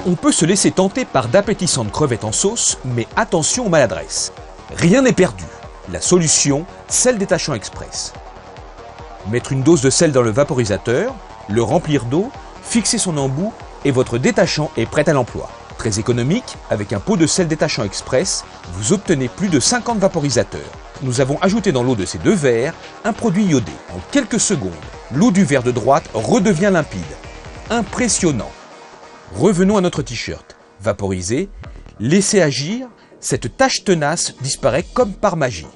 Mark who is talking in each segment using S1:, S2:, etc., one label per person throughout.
S1: On peut se laisser tenter par d'appétissantes crevettes en sauce, mais attention aux maladresses. Rien n'est perdu. La solution, sel détachant express. Mettre une dose de sel dans le vaporisateur, le remplir d'eau, fixer son embout et votre détachant est prêt à l'emploi. Très économique, avec un pot de sel détachant express, vous obtenez plus de 50 vaporisateurs. Nous avons ajouté dans l'eau de ces 2 verres un produit iodé. En quelques secondes, l'eau du verre de droite redevient limpide. Impressionnant! Revenons à notre t-shirt. Vaporisé, laissez agir, cette tache tenace disparaît comme par magie.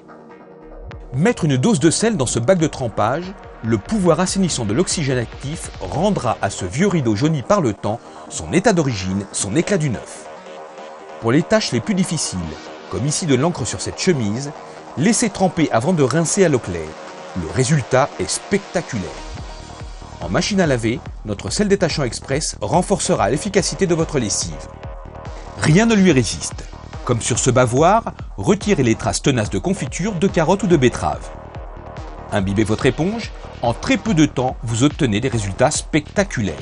S1: Mettre une dose de sel dans ce bac de trempage, le pouvoir assainissant de l'oxygène actif rendra à ce vieux rideau jauni par le temps son état d'origine, son éclat du neuf. Pour les tâches les plus difficiles, comme ici de l'encre sur cette chemise, laissez tremper avant de rincer à l'eau claire. Le résultat est spectaculaire. En machine à laver, notre sel détachant express renforcera l'efficacité de votre lessive. Rien ne lui résiste. Comme sur ce bavoir, retirez les traces tenaces de confiture, de carottes ou de betteraves. Imbibez votre éponge, en très peu de temps, vous obtenez des résultats spectaculaires.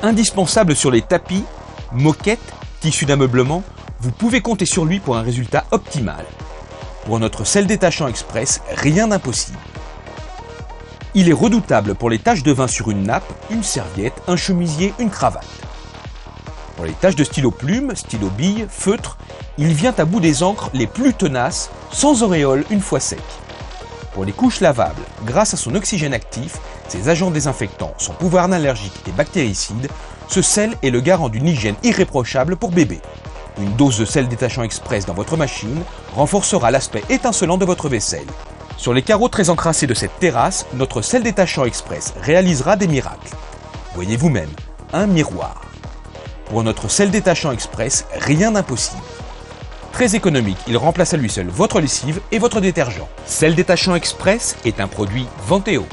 S1: Indispensable sur les tapis, moquettes, tissus d'ameublement, vous pouvez compter sur lui pour un résultat optimal. Pour notre sel détachant express, rien d'impossible. Il est redoutable pour les taches de vin sur une nappe, une serviette, un chemisier, une cravate. Pour les taches de stylo plume, stylo bille, feutre, il vient à bout des encres les plus tenaces, sans auréole une fois sec. Pour les couches lavables, grâce à son oxygène actif, ses agents désinfectants, son pouvoir analergique et bactéricide, ce sel est le garant d'une hygiène irréprochable pour bébé. Une dose de sel détachant express dans votre machine renforcera l'aspect étincelant de votre vaisselle. Sur les carreaux très encrassés de cette terrasse, notre sel détachant express réalisera des miracles. Voyez vous-même, un miroir. Pour notre sel détachant express, rien d'impossible. Très économique, il remplace à lui seul votre lessive et votre détergent. Sel détachant express est un produit Venteo.